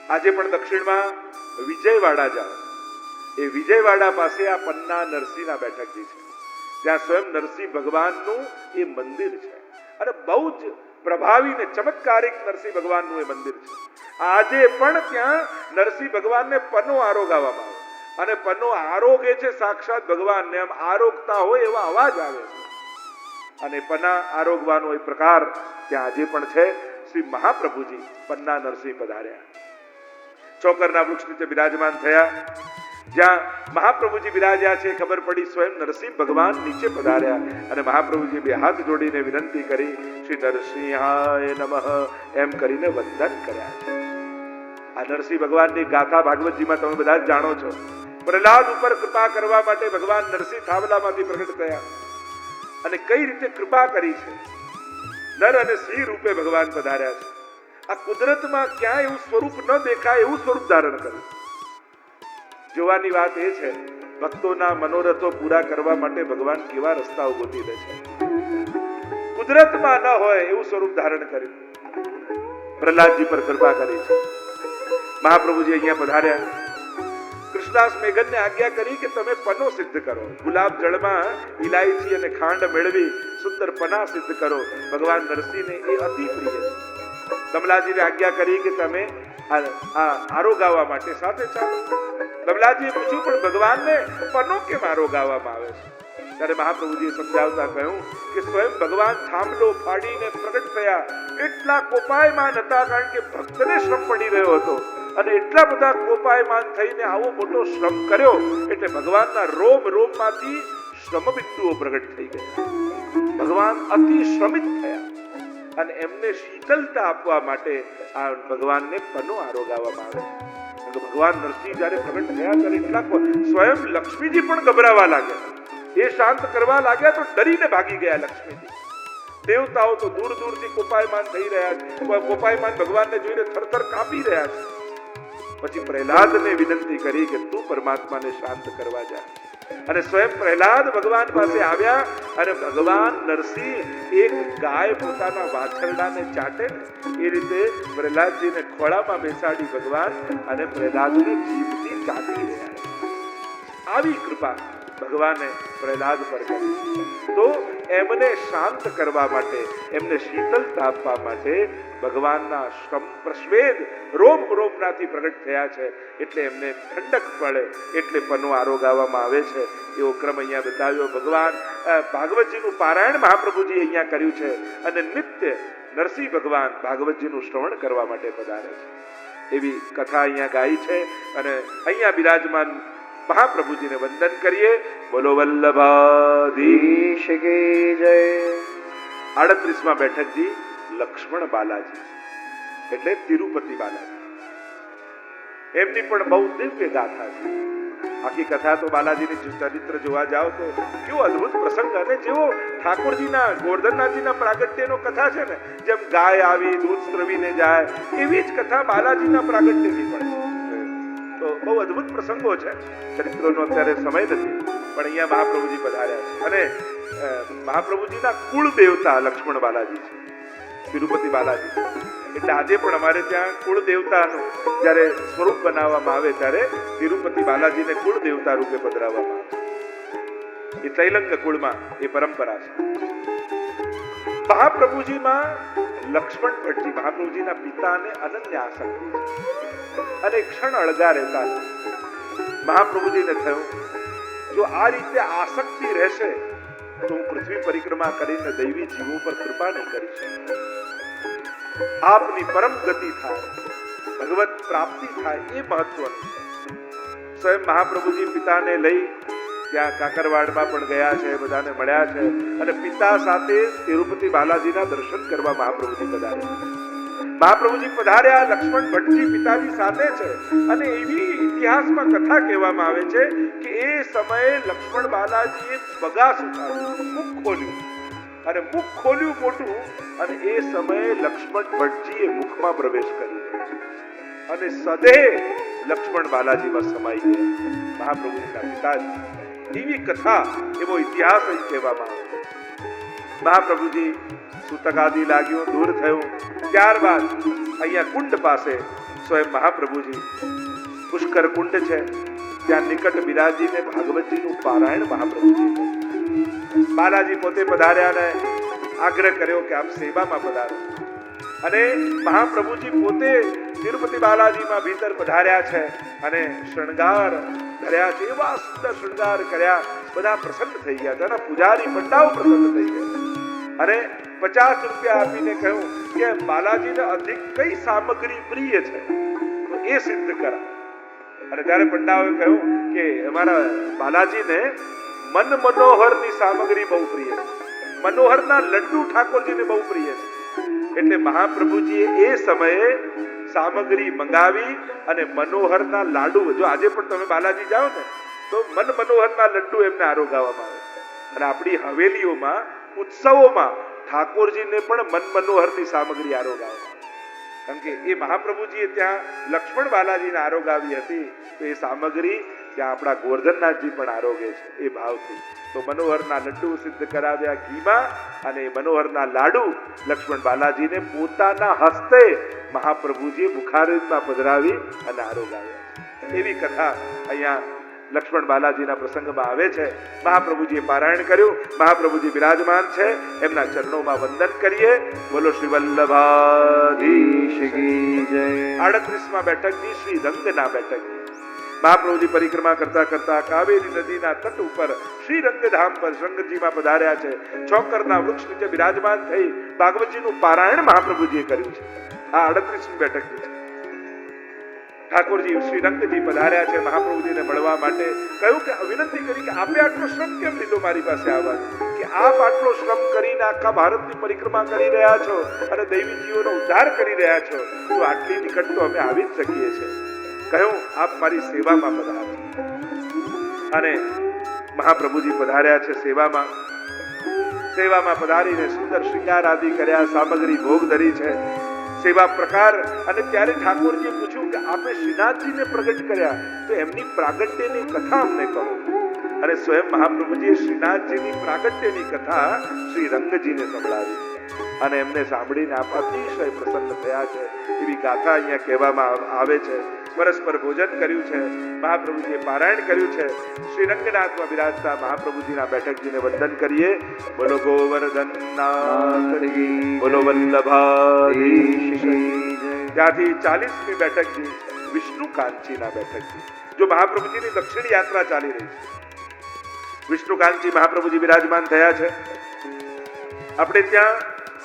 આજે પણ દક્ષિણમાં વિજયવાડા જાઓ, એ વિજયવાડા પાસે આ પન્ના નરસિંહના બેઠકજી છે, ત્યાં સ્વયં નરસિંહ ભગવાનનું એ મંદિર છે અને બહુ જ પ્રભાવી ને ચમત્કારિક નરસિંહ ભગવાનનું એ મંદિર છે. આજે પણ ત્યાં નરસિંહ ભગવાનને પન્નો આરોગાવામાં આવે અને પન્નો આરોગે છે સાક્ષાત ભગવાનને, એમ આરોગતા હોય એવા અવાજ આવે છે અને પન્ના આરોગવાનો એ પ્રકાર ત્યાં આજે પણ છે. શ્રી મહાપ્રભુજી પન્ના નરસિંહ પધાર્યા, ચોકરના વૃક્ષ નીચે બિરાજમાન થયા. જ્યાં મહાપ્રભુજી બિરાજ્યા છે ખબર પડી સ્વયં નરસિંહ ભગવાન નીચે પધાર્યા અને મહાપ્રભુજી બે હાથ જોડીને વિનંતી કરી, શ્રી નરસિંહાય નમઃ એમ કરીને વંદન કર્યા છે. આ નરસિંહ ભગવાનની ગાથા ભાગવતજીમાં તમે બધા જ જાણો છો. પ્રહલાદ ઉપર કૃપા કરવા માટે ભગવાન નરસિંહ થાંભલામાંથી પ્રગટ થયા અને કઈ રીતે કૃપા કરી છે. નર અને સિંહ રૂપે ભગવાન પધાર્યા છે. આ કુદરતમાં ક્યાં એવું સ્વરૂપ ન દેખાય એવું સ્વરૂપ ધારણ કર્યું. જોવાની વાત એ છે, ભક્તોના મનોરથો પૂરા કરવા માટે ભગવાન કેવા રસ્તાઓ ગોતી લે છે. કુદરતમાં ન હોય એવું સ્વરૂપ ધારણ કર્યું, પ્રહલાદજી પર કૃપા કરી છે. મહાપ્રભુજી અહીંયા પધાર્યા. કૃષ્ણાસ મેઘનને આજ્ઞા કરી કે તમે પન્નો સિદ્ધ કરો, ગુલાબ જળમાં ઇલાયચી અને ખાંડ મેળવી સુંદર પન્ના સિદ્ધ કરો. ભગવાન નરસિંહને એ અતિ પ્રિય છે. કમલાજીને આજ્ઞા કરી કે તમે આરોગાવા માટે સાથે ચાલો. કમલાજીએ પૂછ્યું પણ ભગવાનને પન્નો કેમ આરોગાવામાં આવે છે? ત્યારે મહાપ્રભુજીએ સમજાવતા કહ્યું કે સ્વયં ભગવાન થાંભલો ફાડીને પ્રગટ થયા, એટલા કોપાયમાન હતા કારણ કે ભક્તને શ્રમ પડી રહ્યો હતો અને એટલા બધા કોપાયમાન થઈને આવો મોટો શ્રમ કર્યો એટલે ભગવાનના રોમ રોમમાંથી શ્રમ બિંદુઓ પ્રગટ થઈ ગયા. ભગવાન અતિ શ્રમિત થયા અને એમને શીતલતા આપવા માટે આ ભગવાનને પન્નો આરોગાવામાં આવે છે. ભગવાન નરસિંહ જયારે પ્રગટ થયા ત્યારે એટલા સ્વયં લક્ષ્મીજી પણ ગભરાવા લાગ્યા. એ શાંત કરવા લાગ્યા તો ડરીને ભાગી ગયા લક્ષ્મીજી. દેવતાઓ તો દૂર દૂરથી કોપાયમાન થઈ રહ્યા છે, કોપાયમાન ભગવાનને જોઈને થરથર કાપી રહ્યા છે. પછી પ્રહલાદને વિનંતી કરી કે તું પરમાત્માને શાંત કરવા જા અને સ્વયં પ્રહલાદ ભગવાન પાસે આવ્યા અને ભગવાન નરસિંહ એક ગાય પોતાના વાછરડાને ચાટે એ રીતે પ્રહલાદજીને ખોળામાં બેસાડી ભગવાન અને પ્રહલાદને જીભથી ચાટી રહ્યા. આવી કૃપા ભગવાને પ્રહલાદ પર કરી. તો એમને શાંત કરવા માટે, એમને શીતલતા આપવા માટે ભગવાનના શ્રમ પ્રસ્વેદ રોમ રોમનાથી પ્રગટ થયા છે એટલે એમને ઠંડક પડે એટલે પન્નો આરોગાવામાં આવે છે. એવો ક્રમ અહીંયા બતાવ્યો. ભગવાન ભાગવતજીનું પારાયણ મહાપ્રભુજી અહીંયા કર્યું છે અને નિત્ય નરસિંહ ભગવાન ભાગવતજીનું શ્રવણ કરવા માટે પધારે છે. એવી કથા અહીંયા ગાઈ છે અને અહીંયા બિરાજમાન મહાપ્રભુજીને વંદન કરીએ. બોલો વલ્લભાધીશ કી જય. 38માં બેઠકજી લક્ષ્મણ બાલાજી એટલે તિરુપતિ બાલાજી. એમની પણ બહુ દિવ્ય ગાથા છે. આખી કથા તો બાલાજીની ચરિત્ર જોવા જાઓ તો કેવો અદ્ભુત પ્રસંગ અને જેવો ઠાકોરજીના ગોવર્ધનનાથજીના પ્રાગટ્યનો કથા છે ને, જેમ ગાય આવી દૂધ સ્ત્રવીને જાય એવી જ કથા બાલાજીના પ્રાગટ્યની પણ છે. તો બહુ અદ્ભુત પ્રસંગો છે. ચરિત્રોનો અત્યારે સમય નથી પણ અહીંયા મહાપ્રભુજી પધાર્યા છે અને મહાપ્રભુજીના કુળ દેવતા લક્ષ્મણ બાલાજી છે, તિરુપતિ બાલાજી. એટલે આજે પણ અમારે ત્યાં કુળ દેવતાનું જ્યારે સ્વરૂપ બનાવવામાં આવે ત્યારે તિરુપતિ બાલાજીને કુળ દેવતા રૂપે પધરાવવામાં આવે. એ તૈલંગ કુળમાં એ પરંપરા છે. મહાપ્રભુજીમાં લક્ષ્મણ ભટ્ટજી મહાપ્રભુજીના પિતાને અનન્ય આસક્તિ છે અને ક્ષણ અળગા રહેતા નથી. મહાપ્રભુજીને થયું જો આ રીતે આસક્તિ રહેશે તો હું પૃથ્વી પરિક્રમા કરીને દૈવી જીવો પર કૃપા નહીં કરી શકું. આપની પરમ ગતિ થાય, ભગવત પ્રાપ્તિ થાય એ મહત્વનું છે. સ્વયં મહાપ્રભુજી પિતાને લઈ ત્યાં કાકરવાડમાં પણ ગયા છે, બધાને મળ્યા છે અને પિતા સાથે તિરુપતિ બાલાજીના દર્શન કરવા મહાપ્રભુજી પધાર્યા. મહાપ્રભુજી પધાર્યા, લક્ષ્મણ ભટ્ટજી પિતાજી સાથે છે અને એવી ઇતિહાસમાં કથા કહેવામાં આવે છે કે એ સમયે લક્ષ્મણ બાલાજીએ બગાસું કાઢ્યું, મુખ ખોલ્યું અને મુખ ખોલ્યું મોટું અને એ સમયે લક્ષ્મણ ભટ્ટજીએ મુખમાં પ્રવેશ કર્યો અને સદે લક્ષ્મણ બાલાજીમાં સમાઈ ગયા મહાપ્રભુજીના પિતાજી. એવી કથા, એવો ઇતિહાસ અહીં કહેવામાં આવે. મહાપ્રભુજી સૂતક આદિ લાગ્યું, દૂર થયું. ત્યારબાદ અહીંયા કુંડ પાસે સ્વયં મહાપ્રભુજી પુષ્કર કુંડ છે ત્યાં નિકટ બિરાજીને ભાગવતજીનું પારાયણ મહાપ્રભુજી કર્યું. બાલાજી પોતે પધાર્યા ને આગ્રહ કર્યો કે આપ સેવામાં પધારો. અને મહાપ્રભુજી પોતે તિરુપતિ બાલાજીમાં ભીતર પધાર્યા છે અને શણગાર કર્યા છે. એવા સુંદર શણગાર કર્યા, બધા પ્રસન્ન થઈ ગયા. તેના પૂજારી પંડાઓ પ્રસન્ન થઈ ગયા અને 50 રૂપિયા આપીને કહ્યું કે બાલાજીને અધિક કઈ સામગ્રી પ્રિય છે તો એ સિદ્ધ કરા. અને ત્યારે પંડાઓએ કહ્યું કે અમારા બાલાજીને મન મનોહરની સામગ્રી બહુ પ્રિય છે, મનોહરના લડ્ડુ ઠાકોરજીને બહુ પ્રિય છે. એટલે મહાપ્રભુજીએ એ સમયે સામગ્રી મંગાવી અને મનોહરના લાડુ, જો આજે પણ તમે બાલાજી જાઓ ને તો મન મનોહરના લડ્ડુ એમને આરોગાવવામાં આવે. અને આપણી હવેલીઓમાં ઉત્સવોમાં ઠાકોરજીને પણ મન મનોહરની સામગ્રી આરોગાવવામાં. કારણ કે એ મહાપ્રભુજીએ ત્યાં લક્ષ્મણ બાલાજીને આરોગાવી હતી તો એ સામગ્રી ત્યાં આપણા ગોવર્ધનનાથજી પણ આરોગે છે એ ભાવથી. તો મનોહરના લડ્ડુ સિદ્ધ કરાવ્યા ઘીમાં અને મનોહરના લાડુ લક્ષ્મણ બાલાજીને પોતાના હસ્તે મહાપ્રભુજીએ બુખારીમાં પધરાવી અને આરોગાવ્યા છે. એવી કથા અહીંયા લક્ષ્મણ બાલાજીના પ્રસંગમાં આવે છે. મહાપ્રભુજીએ પારાયણ કર્યું, મહાપ્રભુજી બિરાજમાન છે, એમના ચરણોમાં વંદન કરીએ. બોલો શ્રી વલ્લભાધીશ કી જય. 38માં બેઠકજી શ્રી રંગના બેઠકજી. મહાપ્રભુજી પરિક્રમા કરતા કરતા કાવેરી નદીના તટ ઉપર શ્રી રંગધામ પર રંગજીમાં પધાર્યા છે. ચોકરના વૃક્ષ નીચે બિરાજમાન થઈ ભાગવતજીનું પારાયણ મહાપ્રભુજીએ કર્યું છે. આ 38મી બેઠકજી છે. ઠાકોરજી શ્રી રંગજી પધાર્યા છે મહાપ્રભુજીને મળવા માટે. કહ્યું કે વિનંતી કરી કે આપે આટલો શ્રમ કેમ લીધો મારી પાસે આવવાનો, કે આપ આટલો શ્રમ કરીને આખા ભારતની પરિક્રમા કરી રહ્યા છો અને દૈવી જીવોનો ઉદ્ધાર કરી રહ્યા છો તો આટલી નિકટ તો અમે આવી જ શકીએ છીએ. કહ્યું આપ મારી સેવામાં પધારો. અને મહાપ્રભુજી પધાર્યા છે સેવામાં. સેવામાં પધારીને સુંદર શૃંગાર આદિ કર્યા, સામગ્રી ભોગ ધરી છે, સેવા પ્રકાર. અને ત્યારે ઠાકોરજીએ પૂછ્યું કે આપે શ્રીનાથજીને પ્રગટ કર્યા તો એમની પ્રાગટ્યની કથા અમને કહો. અને સ્વયં મહાપ્રભુજીએ શ્રીનાથજીની પ્રાગટ્યની કથા શ્રી રંગજીને સંભળાવી અને એમને સાંભળીને આપ અતિશય પ્રસન્ન થયા છે એવી ગાથા અહીંયા કહેવામાં આવે છે. પરસ્પર ભોજન કર્યું છે, મહાપ્રભુજીએ પારાયણ કર્યું છે. શ્રી રંગનાથમાં બિરાજતા મહાપ્રભુજીના બેઠકજીને વંદન કરીએ. બોલો ગોવર્ધનનાથ કી, બોલો વલ્લભાધીશ કી જય. ત્યાંથી 40મી બેઠકજી વિષ્ણુ કાંચીના બેઠકજી. જો મહાપ્રભુજીની દક્ષિણ યાત્રા ચાલી રહી છે, વિષ્ણુ કાંચી મહાપ્રભુજી બિરાજમાન થયા છે. આપણે ત્યાં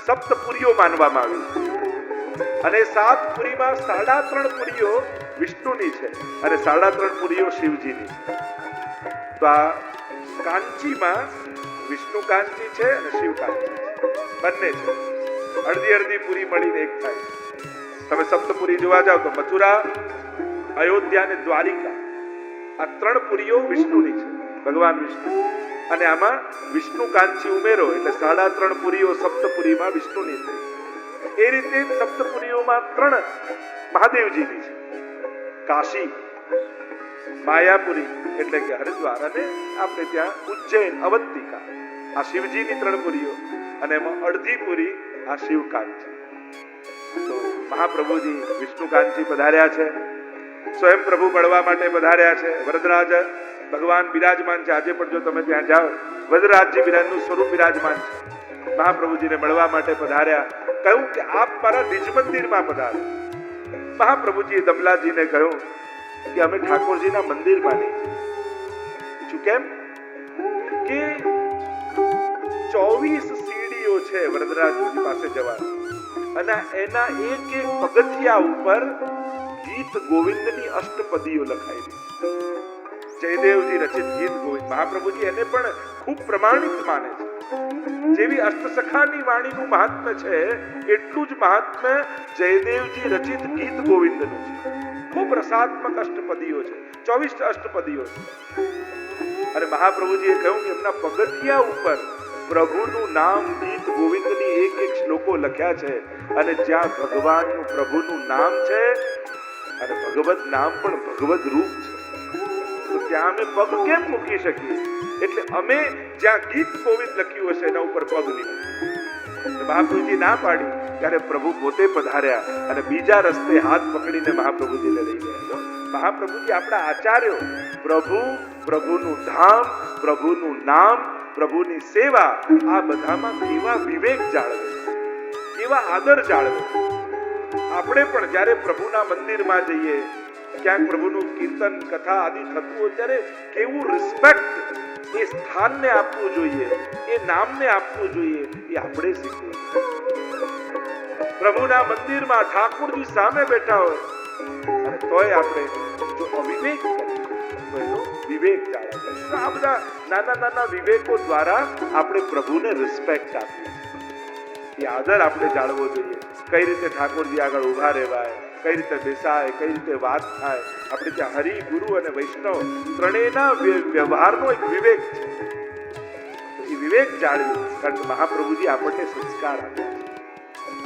સપ્તપુરીઓ માનવામાં આવી છે અને 7 પુરીમાં 3.5 પુરીઓ વિષ્ણુની છે અને 3.5 પુરીઓ શિવજીની છે. તો આ કાંચીમાં વિષ્ણુ કાંચી છે અને શિવ કાંચી છે, બંને છે. અડધી પુરી મળીને એક થાય. તમે સપ્તપુરી જોવા જાવ તો મથુરા, અયોધ્યા અને દ્વારિકા, આ 3 પુરીઓ વિષ્ણુની છે, ભગવાન વિષ્ણુ. અને આમાં વિષ્ણુ કાંચી ઉમેરો એટલે 3.5 પુરીઓ સપ્તપુરીમાં વિષ્ણુની થઈ. એ રીતે સપ્તપુરીઓમાં 3 મહાદેવજીની છે. કાશી, માયાપુરી એટલે કે હરિદ્વાર અને આપણે ત્યાં ઉજ્જૈન, અવંતિકા, આ શિવજીની 3 પુરીઓ. અને એમાં અડધી પુરી આ શિવ કાંચી. તો મહાપ્રભુજી વિષ્ણુ કાંચી પધાર્યા છે, સ્વયં પ્રભુ મળવા માટે પધાર્યા છે. વરદરાજ ભગવાન બિરાજમાન છે. આજે પણ જો તમે ત્યાં જાઓ વરદરાજજી બિરાજનું સ્વરૂપ બિરાજમાન છે. મહાપ્રભુજીને મળવા માટે પધાર્યા. કહ્યું કે આપ મારા નિજ મંદિરમાં પધારો. મહાપ્રભુજીએ દમલાજીને કહ્યું કે અમે ઠાકોરજીના મંદિરમાં નહીં જઈએ. પૂછ્યું કેમ? કે 24 સીડીઓ છે વરદરાજજી પાસે જવાની અને એના એક પગથિયા ઉપર ગીત ગોવિંદની અષ્ટપદીઓ લખાયેલી. જયદેવજી રચિત ગીત ગોવિંદ. મહાપ્રભુજી એને પણ ખૂબ પ્રમાણિત માને છે. જેવી અષ્ટસખાની વાણીનું મહાત્મ્ય છે એટલું જ મહાત્મ્ય જયદેવજી રચિત ગીત ગોવિંદનું છે. ખૂબ રસાત્મક અષ્ટપદીઓ છે, 24 અષ્ટપદીઓ છે. અને મહાપ્રભુજીએ કહ્યું કે એમના પગથિયા ઉપર પ્રભુનું નામ ગીત ગોવિંદની એક શ્લોકો લખ્યા છે. અને જ્યાં ભગવાનનું પ્રભુનું નામ છે અને ભગવત નામ પણ ભગવત રૂપ છે તો ત્યાં અમે પગ કેમ મૂકી શકીએ? એટલે અમે જ્યાં ગીત ગોવિંદ લખ્યું હશે એના ઉપર પગ નહીં. મહાપ્રભુજી ના પાડી ત્યારે પ્રભુ પોતે પધાર્યા અને બીજા રસ્તે હાથ પકડીને મહાપ્રભુજીને લઈ ગયા. મહાપ્રભુજી આપણા આચાર્યો, પ્રભુ, પ્રભુનું ધામ, પ્રભુનું નામ, પ્રભુની સેવા, આ બધામાં કેવા વિવેક જાળવે, કેવા આદર જાળવે. આપણે પણ જ્યારે પ્રભુના મંદિરમાં જઈએ, ક્યાંક પ્રભુનું કીર્તન કથા આદિ થતું હોય ત્યારે કેવું રિસ્પેક્ટ એ સ્થાનને આપવું જોઈએ, એ નામને આપવું જોઈએ, એ આપણે શીખવું. પ્રભુના મંદિરમાં ઠાકોરજી સામે બેઠા હોય અને તોય આપણે જો અવિવેક તો એનો વિવેક જાળવે. આ બધા નાના નાના વિવેકો દ્વારા આપણે પ્રભુને રિસ્પેક્ટ આપીએ. એ આદર આપણે જાળવો જોઈએ. કઈ રીતે ઠાકોરજી આગળ ઉભા રહેવાય, કઈ રીતે બેસાય, કઈ રીતે વાત થાય. આપણે ત્યાં હરિ, ગુરુ અને વૈષ્ણવ ત્રણેયના વ્યવહારનો એક વિવેક છે. એ વિવેક જાળવી, કારણ કે મહાપ્રભુજી આપણને સંસ્કાર આપ્યા છે.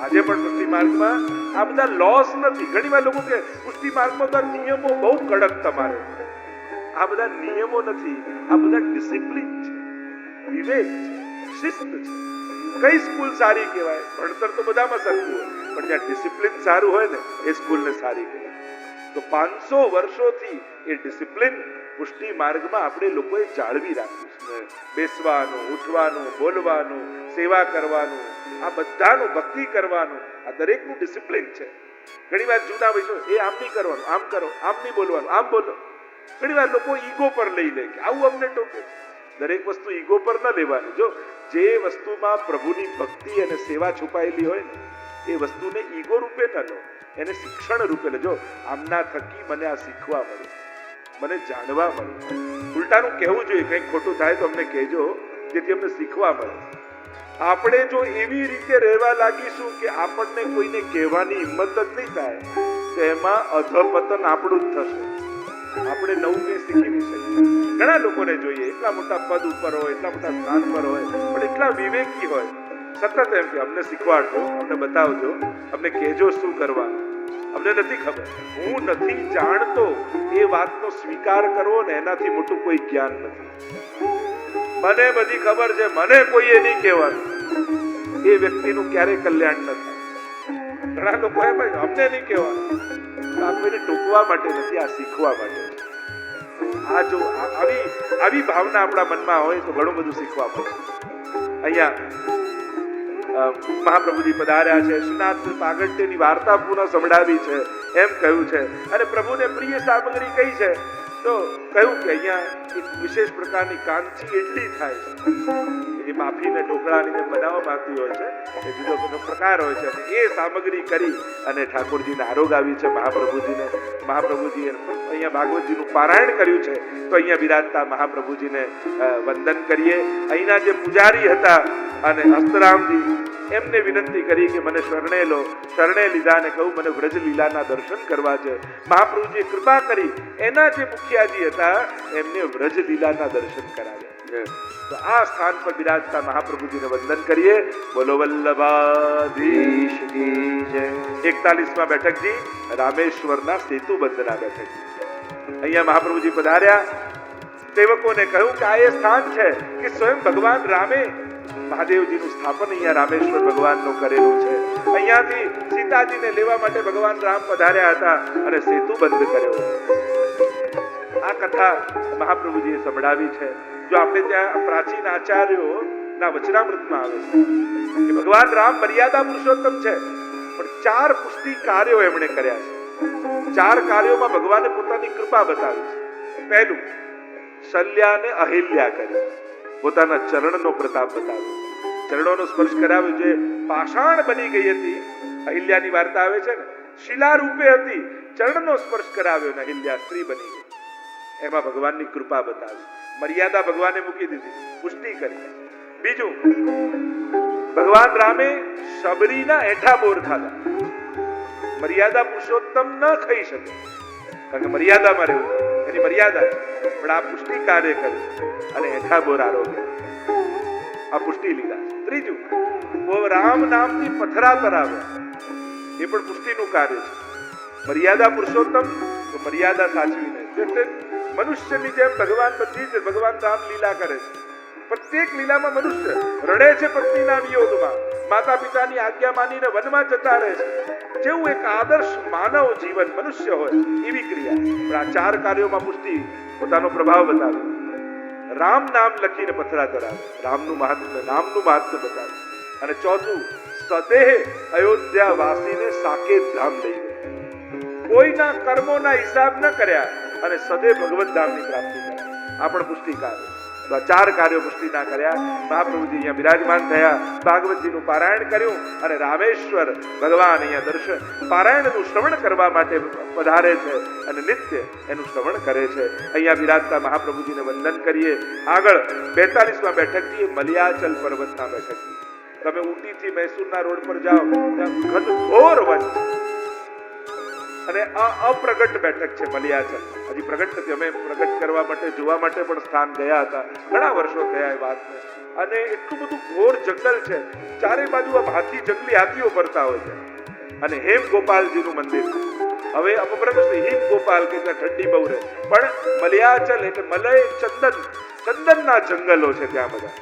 આજે પણ પુષ્ટિ માર્ગમાં આ બધા લોસ નથી. ઘણી વાર લોકો કે પુષ્ટિ માર્ગમાં બધા નિયમો બહુ કડક તમારે. આ બધા નિયમો નથી, આ બધા ડિસિપ્લિન છે, વિવેક છે, શિસ્ત છે. કઈ સ્કૂલ સારી કહેવાય? ભણતર તો બધામાં સરખું હોય, પણ જ્યાં ડિસિપ્લિન સારું હોય ને એ સ્કૂલને સારી કહેવાય. તો 500 વર્ષોથી એ ડિસિપ્લિન પુષ્ટિ માર્ગમાં આપણે લોકોએ જાળવી રાખ્યું છે. બેસવાનું, ઉઠવાનું, બોલવાનું, સેવા કરવાનું, આ બધાનું, ભક્તિ કરવાનું, આ દરેકનું ડિસિપ્લિન છે. ઘણી વાર જૂના વૈષ્ણવ એ આમ નહીં કરવાનું, આમ કરો, આમ નહીં બોલવાનું, આમ બોલો. ઘણી વાર લોકો ઈગો પર લઈ લે કે આવું અમને ટોકે. દરેક વસ્તુ ઈગો પર ન લેવાની. જો જે વસ્તુમાં પ્રભુની ભક્તિ અને સેવા છુપાયેલી હોય ને એ વસ્તુને ઈગો રૂપે ન લો, એને શિક્ષણ રૂપે લેજો. આમના થકી મને આ શીખવા મળે, મને જાણવા મળે. ઉલટાનું કહેવું જોઈએ, કંઈક ખોટું થાય તો અમને કહેજો, જેથી અમને શીખવા મળે. આપણે જો એવી રીતે રહેવા લાગીશું કે આપણને કોઈને કહેવાની હિંમત જ નહીં થાય, તો એમાં અધપતન આપણું જ થશે. આપણે નવું કંઈ શીખી નહીં શકીએ. ઘણા લોકોને જોઈએ, એટલા મોટા પદ ઉપર હોય, એટલા મોટા સ્થાન પર હોય, પણ એટલા વિવેકી હોય, સતત એમ કે અમને શીખવાડજો, અમને બતાવજો, અમને કહેજો શું કરવાનું. અમને નથી ખબર, હું નથી જાણતો, એ વાતનો સ્વીકાર કરવો ને એનાથી મોટું કોઈ જ્ઞાન નથી. મને બધી ખબર છે, મને કોઈએ નહીં કહેવાનું, એ વ્યક્તિનું ક્યારેય કલ્યાણ ન થાય. ઘણા લોકો એમ અમને નહીં કહેવાનું. આ કોઈને ટોકવા માટે નથી, આ શીખવા માટે. આ જો આવી ભાવના આપણા મનમાં હોય તો ઘણું બધું શીખવા મળે. અહીંયા મહાપ્રભુજી પધાર્યા છે, શ્રીનાથ પાગટ્યની વાર્તા પુનઃ સંભળાવી છે, એમ કહ્યું છે. અને પ્રભુને પ્રિય સામગ્રી કઈ છે તો કહ્યું કે અહીંયા એક વિશેષ પ્રકારની કાંચી ઇડલી થાય છે. એ માફીને ઢોકળાની જેમ બનાવવામાં આવતી હોય છે, એ જુદો જુદો પ્રકાર હોય છે. અને એ સામગ્રી કરી અને ઠાકોરજીને આરોગ આવી છે. મહાપ્રભુજીએ અહીંયા ભાગવતજીનું પારાયણ કર્યું છે, તો અહીંયા બિરાજતા મહાપ્રભુજીને વંદન કરીએ. અહીંના જે પૂજારી હતા અને હસ્તરામજી, એમને વિનંતી કરી કે મને શરણે લો. શરણે લીધા અને કહ્યું મને વ્રજ લીલાના દર્શન કરવા છે. મહાપ્રભુજીએ કૃપા કરી એના જે મુખિયાજી હતા એમને વ્રજ લીલાના દર્શન કરાવ્યા. તો આ સ્થાન પર બિરાજતા મહાપ્રભુજીને વંદન કરીએ. બોલો વલ્લભાધીશ કી જય. 41માં બેઠકજી રામેશ્વરના સેતુ બંધના બેઠકજી. અહીંયા મહાપ્રભુજી પધાર્યા. સેવકોને કહ્યું કે આ એ સ્થાન છે કે સ્વયં ભગવાન રામે મહાદેવજીનું સ્થાપન અહીંયા રામેશ્વર ભગવાનનું કરેલું છે. અહીંયાથી સીતાજીને લેવા માટે ભગવાન રામ પધાર્યા હતા અને સેતુ બંધ કર્યો. આ કથા મહાપ્રભુજીએ સંભળાવી છે. જો આપણે ત્યાં પ્રાચીન આચાર્યો ના વચનામૃતમાં આવે છે કે ભગવાન રામ મર્યાદા પુરુષોત્તમ છે, પણ 4 પુષ્ટિ કાર્યો એમણે કર્યા છે. 4 કાર્યોમાં ભગવાને પોતાની કૃપા બતાવી છે. પહેલું, શલ્યાને અહિલ્યા કરી, પોતાના ચરણનો પ્રતાપ બતાવ્યો, ચરણોનો સ્પર્શ કરાવ્યો. જે પાષાણ બની ગઈ હતી, અહિલ્યાની વાર્તા આવે છે ને, શિલા રૂપે હતી, ચરણનો સ્પર્શ કરાવ્યો ને અહિલ્યા સ્ત્રી બની ગઈ. એમાં ભગવાનની કૃપા બતાવી. મર્યાદા ભગવાને મૂકી દીધી, પુષ્ટિ કરી. બીજું, ભગવાન રામે શબરીના એઠા બોર ખાધા. મર્યાદા પુરુષોત્તમ ન ખાઈ શકે, કારણ કે મર્યાદામાં રહેવું એની મર્યાદા છે. પણ આ પુષ્ટિ કાર્ય કર્યું અને એઠા બોર આરોગ્ય, આ પુષ્ટિ લીધા. ત્રીજું, રામ નામથી પથરા તરાવ્યા, એ પણ પુષ્ટિનું કાર્ય છે. મર્યાદા પુરુષોત્તમ તો મર્યાદા સાચવીને. એટલે મનુષ્યની જેમ ભગવાન બધી જ ભગવાન રામ લીલા કરે છે. પ્રત્યેક લીલામાં મનુષ્ય રડે છે પત્નીના વિયોગમાં, માતા પિતાની આજ્ઞા માનીને વનમાં જતા રહે છે, જેવું એક આદર્શ માનવ જીવન મનુષ્ય હોય એવી ક્રિયા. પણ આ 4 કાર્યોમાં પુષ્ટિ પોતાનો પ્રભાવ બતાવે. રામ નામ લખીને પથરા ધરાવે, નામનું મહાત્મ્ય બતાવે. અને ચોથું, સદેહ અયોધ્યા વાસીને સાકેત ધામ લઈ ગયો. કોઈના કર્મોના હિસાબ ન કર્યા અને સદે ભગવત ધામની પ્રાપ્તિ કરી. આ પણ પુષ્ટિ કાર્ય. તો આ 4 કાર્યો પુષ્ટિ ના કર્યા. મહાપ્રભુજી અહીંયા બિરાજમાન થયા, ભાગવતજીનું પારાયણ કર્યું અને રામેશ્વર ભગવાન અહીંયા દર્શન પારાયણનું શ્રવણ કરવા માટે પધારે છે અને નિત્ય એનું શ્રવણ કરે છે. અહીંયા બિરાજતા મહાપ્રભુજીને વંદન કરીએ. આગળ 42માં બેઠકજી મલયાચલ પર્વતના બેઠકજી. તમે ઊટીથી મૈસૂરના રોડ પર જાઓ ત્યાં ઘનઘોર વન અને આ અપ્રગટ બેઠક છે મલયાચલ. હજી પ્રગટ નથી. અમે પ્રગટ કરવા માટે જોવા માટે પણ સ્થાન ગયા હતા, ઘણા વર્ષો થયા એ વાતને. અને એટલું બધું ઘોર જંગલ છે, ચારે બાજુ આમ જંગલી હાથીઓ ફરતા હોય છે. અને હેમ ગોપાલજીનું મંદિર. હવે અપભ્રંશ હિમ ગોપાલ કે ત્યાં ઠંડી બહુ રહે, પણ મલયાચલ એટલે મલય ચંદનના જંગલો છે ત્યાં બધા.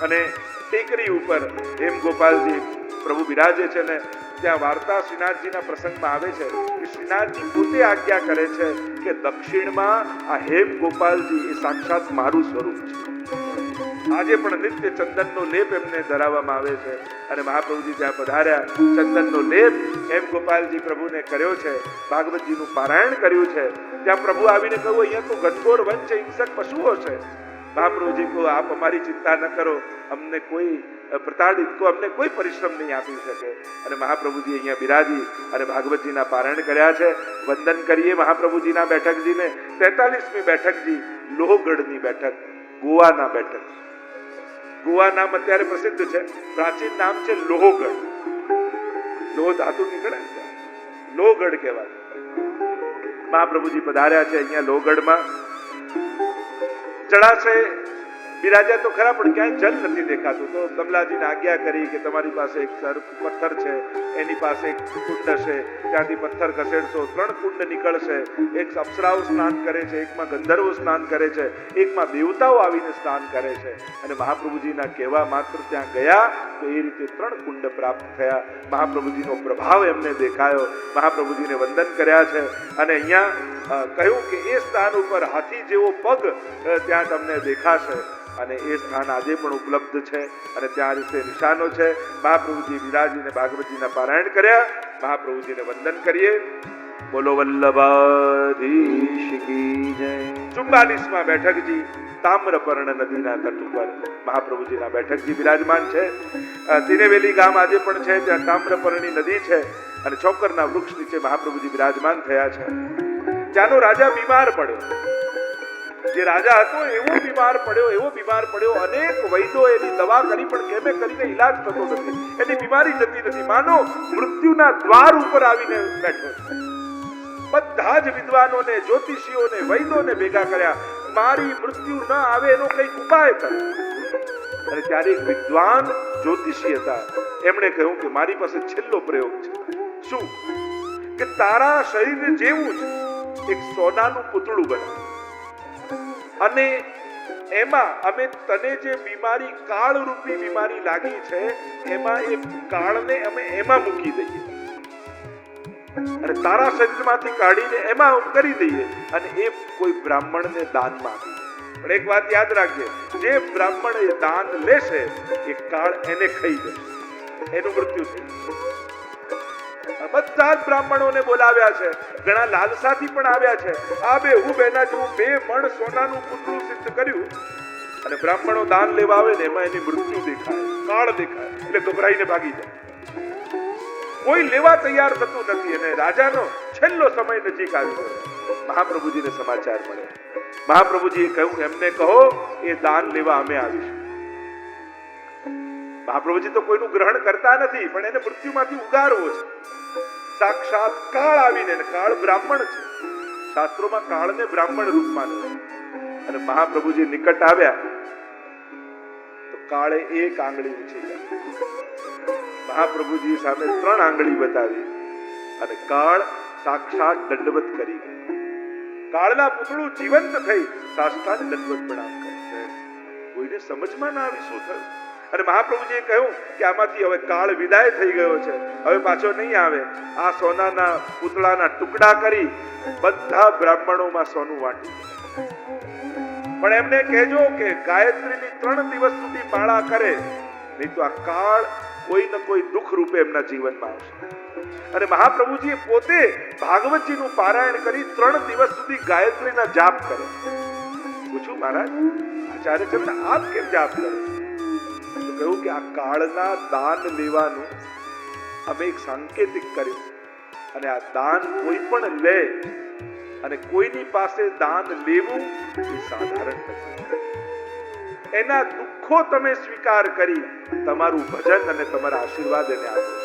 અને ટેકરી ઉપર હેમ ગોપાલજી પ્રભુ બિરાજે છે ને ત્યાં વાર્તા શ્રીનાથજીના પ્રસંગમાં આવે છે કે શ્રીનાથજી પોતે આજ્ઞા કરે છે કે દક્ષિણમાં આ હેમ ગોપાલજી એ સાક્ષાત મારું સ્વરૂપ છે. આજે પણ નિત્ય ચંદનનો લેપ એમને ધરાવવામાં આવે છે અને મહાપ્રભુજી ત્યાં પધાર્યા, ચંદનનો લેપ હેમ ગોપાલજી પ્રભુને કર્યો છે, ભાગવતજીનું પારાયણ કર્યું છે. ત્યાં પ્રભુ આવીને કહ્યું અહીંયા તો ઘનઘોર વન છે, હિંસક પશુઓ છે. મહાપ્રભુજી કહો આપ અમારી ચિંતા ન કરો, અમને કોઈ પ્રતાડિત કો અમને કોઈ પરિશ્રમ નહીં આપી શકે. અને મહાપ્રભુજી અહીંયા બિરાજી અને ભાગવતજીના પારાયણ કર્યા છે. વંદન કરીએ મહાપ્રભુજીના બેઠકજીને. 43મી બેઠકજી લોહગઢની બેઠક, ગોવાના બેઠક. ગોવા નામ અત્યારે પ્રસિદ્ધ છે, પ્રાચીન નામ છે લોહગઢ. લોહ ધાતુ નીકળે, લોહગઢ કહેવાય. મહાપ્રભુજી પધાર્યા છે અહીંયા લોહગઢમાં. જળાશય બિરાજ્યા તો ખરા, પણ ક્યાંય જલ નથી દેખાતું. તો કમલાજીને આજ્ઞા કરી કે તમારી પાસે એક પથ્થર છે, એની પાસે એક કુંડ છે, ત્યાંથી પથ્થર ખસેડશો, 3 કુંડ નીકળશે. એક અપ્સરાઓ સ્નાન કરે છે, એકમાં ગંધર્વો સ્નાન કરે છે, એકમાં દેવતાઓ આવીને સ્નાન કરે છે. અને મહાપ્રભુજીના કહેવા માત્ર ત્યાં ગયા તો એ રીતે 3 કુંડ પ્રાપ્ત થયા. મહાપ્રભુજીનો પ્રભાવ એમને દેખાયો. મહાપ્રભુજીને વંદન કર્યા છે અને અહીંયા કહ્યું કે એ સ્થાન ઉપર હાથી જેવો પગ ત્યાં તમને દેખાશે. અને એ સ્થાન આજે પણ ઉપલબ્ધ છે અને ત્યાં રીતે નિશાનો છે. મહાપ્રભુજી બિરાજીને ભાગવતજીના પારાયણ કર્યા. મહાપ્રભુજીને વંદન કરીએ. બોલો વલ્લભાધીશ કી જય. 44માં બેઠકજી તામ્રપર્ણ નદીના તટ ઉપર મહાપ્રભુજીના બેઠકજી બિરાજમાન છે. તિનેવેલી ગામ આજે પણ છે, ત્યાં તામ્રપર્ણી નદી છે અને છોકરના વૃક્ષ નીચે મહાપ્રભુજી બિરાજમાન થયા છે. ત્યાંનો રાજા બીમાર પડ્યો. જે રાજા હતો એવો બીમાર પડ્યો. અનેક વૈદો એની દવા કરી પણ કેમે કરીને ઈલાજ થતો નથી. એની બીમારી જતી નથી. માનો મૃત્યુના દ્વાર ઉપર આવીને બેઠો. બધા જ વિદ્વાનોને, જ્યોતિષીઓને, વૈદોને ભેગા કર્યા. મારી મૃત્યુ ન આવે એનો કંઈક ઉપાય કરો. અને ત્યારે એક વિદ્વાન જ્યોતિષી હતા, એમણે કહ્યું કે મારી પાસે છેલ્લો પ્રયોગ છે. શું? કે તારા શરીર જેવું જ એક સોનાનું પૂતળું બનાવ અને એમાં અમે તને જે બીમારી, કાળરૂપી બીમારી લાગી છે, એમાં એ કાળને અમે એમાં મૂકી દઈએ અને તારા શરીરમાંથી કાઢીને એમાં કરી દઈએ અને એ કોઈ બ્રાહ્મણને દાનમાં આપીએ. પણ એક વાત યાદ રાખજે, જે બ્રાહ્મણ એ દાન લેશે એ કાળ એને ખાઈ જશે, એનું મૃત્યુ થઈ જશે. બધા જ બ્રાહ્મણોને બોલાવ્યા છે, ઘણા લાલસાથી પણ આવ્યા છે. આ બેહુ બેના જેવું 2 મણ સોનાનું પૂતળું સિદ્ધ કર્યું અને બ્રાહ્મણો દાન લેવા આવે ને એમાં એની મૃત્યુ દેખાય, કાળ દેખાય એટલે ગભરાઈને ભાગી જાય. કોઈ લેવા તૈયાર થતું નથી અને રાજાનો છેલ્લો સમય નજીક આવ્યો. મહાપ્રભુજીને સમાચાર મળ્યા. મહાપ્રભુજીએ કહ્યું એમને કહો એ દાન લેવા અમે આવીશું. મહાપ્રભુજી તો કોઈનું ગ્રહણ કરતા નથી, પણ એને મૃત્યુમાંથી ઉગારવો છે. સાક્ષાત કાળ આવીને, કાળ બ્રાહ્મણ છે, શાસ્ત્રોમાં કાળને બ્રાહ્મણ રૂપમાં છે. અને મહાપ્રભુજી નિકટ આવ્યા તો કાળે 1 આંગળી ઊંચી કરી. મહાપ્રભુજી સામે 3 આંગળી બતાવી અને કાળ સાક્ષાત દંડવત કરી. કાળના પૂતળું જીવંત થઈ સાષ્ટાંગ દંડવત પ્રણામ કરે. કોઈને સમજમાં ના આવી શું થયું. અને મહાપ્રભુજીએ કહ્યું કે આમાંથી હવે કાળ વિદાય થઈ ગયો છે, હવે પાછો નહીં આવે. આ સોનાના પૂતળાના ટુકડા કરી બધા બ્રાહ્મણોમાં સોનું વાટી, પણ એમને કહેજો કે ગાયત્રીની 3 દિવસ સુધી માળા કરે, નહીં તો આ કાળ કોઈ ને કોઈ દુઃખ રૂપે એમના જીવનમાં આવશે. અને મહાપ્રભુજીએ પોતે ભાગવતજીનું પારાયણ કરી 3 દિવસ સુધી ગાયત્રીના જાપ કરે. પૂછું મહારાજ આચાર્ય ચંદ્ર આપ કેમ જાપ કરો? તો કહ્યું કે આ કાળના દાન લેવાનું અમે એક સાંકેતિક કર્યું, અને આ દાન કોઈ પણ લે અને કોઈની પાસે દાન લેવું એ સાધારણ નથી. એના દુઃખો તમે સ્વીકાર કરી તમારું ભજન અને તમારા આશીર્વાદ એને આપો.